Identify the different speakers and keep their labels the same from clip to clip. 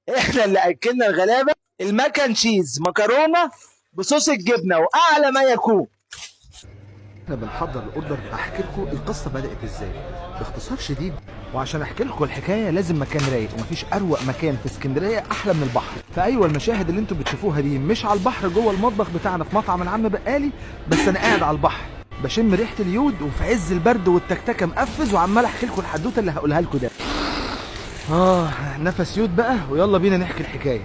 Speaker 1: احنا اللي اكلنا الغلابه المكن تشيز مكرونه بصوص الجبنه واعلى ما يكون.
Speaker 2: احنا بنحضر الاوردر هحكي لكم القصه بدات ازاي باختصار شديد. وعشان احكي لكم الحكايه لازم مكان رايق، ومفيش اروق مكان في اسكندريه احلى من البحر. فايوه المشاهد اللي انتم بتشوفوها دي مش على البحر جوه المطبخ بتاعنا في مطعم العم بقالي، بس انا قاعد على البحر بشم ريحه اليود وفي عز البرد والتكتكه مقفز وعمال احكي لكم الحدوته اللي هقولها لكم ده. نفس يود بقى ويلا بينا نحكي الحكايه.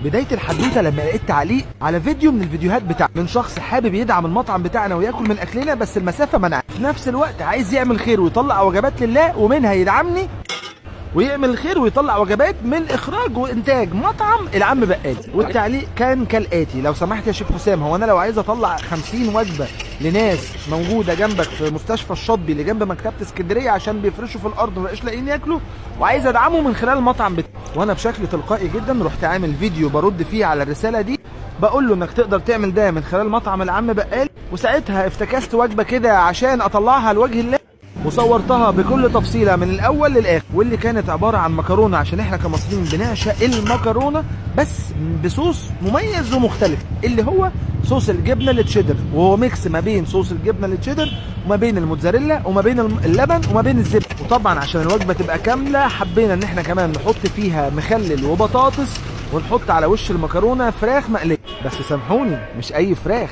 Speaker 2: بدايه الحدوته لما لقيت تعليق على فيديو من الفيديوهات بتاعنا من شخص حابب يدعم المطعم بتاعنا وياكل من اكلنا، بس المسافه منعه، في نفس الوقت عايز يعمل خير ويطلع وجبات لله ومنها يدعمني ويعمل خير ويطلع وجبات من اخراج وانتاج مطعم العم بقالي. والتعليق كان كالاتي: لو سمحت يا شيخ حسام، هو انا لو عايز اطلع 50 وجبه لناس موجوده جنبك في مستشفى الشاطبي اللي جنب مكتبه اسكندريه عشان بيفرشوا في الارض ومبقاش لاقيين ياكلوا وعايز ادعمه من خلال المطعم بتاعي. وانا بشكل تلقائي جدا رحت عامل فيديو برد فيه على الرساله دي، بقول له انك تقدر تعمل ده من خلال مطعم العم بقالي. وساعتها افتكست وجبه كده عشان اطلعها لوجه الله وصورتها بكل تفصيله من الاول للاخر، واللي كانت عباره عن مكرونه، عشان احنا كمصريين بنعشق المكرونه بس بصوص مميز ومختلف اللي هو صوص الجبنه التشيدر، وهو ميكس ما بين صوص الجبنه التشيدر وما بين الموتزاريلا وما بين اللبن وما بين الزبده. وطبعا عشان الوجبه تبقى كامله حبينا ان احنا كمان نحط فيها مخلل وبطاطس، ونحط على وش المكرونه فراخ مقليه. بس سامحوني مش اي فراخ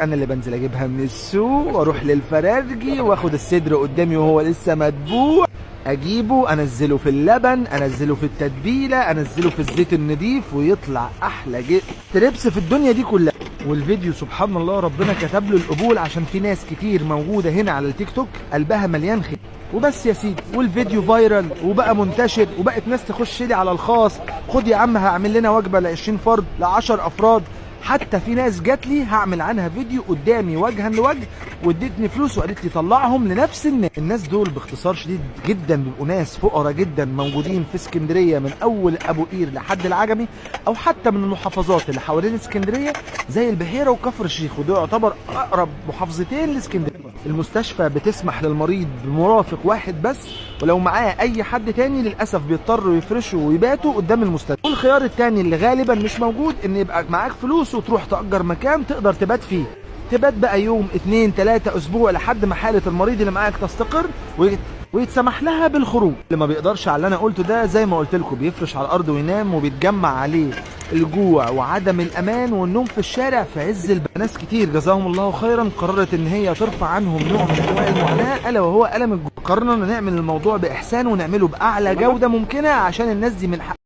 Speaker 2: انا اللي بنزل اجيبها من السوق واروح للفرارجي واخد الصدر قدامي وهو لسه مدبوح، اجيبه انزله في اللبن، انزله في التتبيله، انزله في الزيت النضيف، ويطلع احلى تريبس في الدنيا دي كلها. والفيديو سبحان الله ربنا كتب له القبول، عشان في ناس كتير موجوده هنا على التيك توك قلبها مليان خير. وبس يا سيدي، والفيديو فايرال وبقى منتشر، وبقت ناس تخش لي على الخاص: خد يا عم هعمل لنا وجبه ل 20 فرد ل 10 افراد. حتى في ناس جات لي هعمل عنها فيديو قدامي وجها لوجه وادتني فلوس وقالت لي طلعهم لنفس الناس دول. باختصار شديد جدا بيبقوا ناس فقراء جدا موجودين في اسكندريه من اول ابو قير لحد العجمي، او حتى من المحافظات اللي حوالين اسكندريه زي البحيره وكفر الشيخ، وده يعتبر اقرب محافظتين لاسكندريه. المستشفى بتسمح للمريض بمرافق واحد بس، ولو معاه اي حد تاني للاسف بيضطروا يفرشوا ويباتوا قدام المستشفى. والخيار التاني اللي غالبا مش موجود ان يبقى معاك فلوس وتروح تأجر مكان تقدر تبات فيه. تبات بقى يوم 2 3 اسبوع لحد ما حالة المريض اللي معاك تستقر ويتسمح لها بالخروج. اللي ما بيقدرش على اللي انا قلته ده زي ما قلت لكم بيفرش على الارض وينام، وبيتجمع عليه الجوع وعدم الامان والنوم في الشارع في عز ناس كتير جزاهم الله خيرا قررت ان هي ترفع عنهم نوع من انواع المعاناه الا وهو الم الجوع. قررنا نعمل الموضوع باحسان ونعمله باعلى جوده ممكنه عشان الناس دي من حق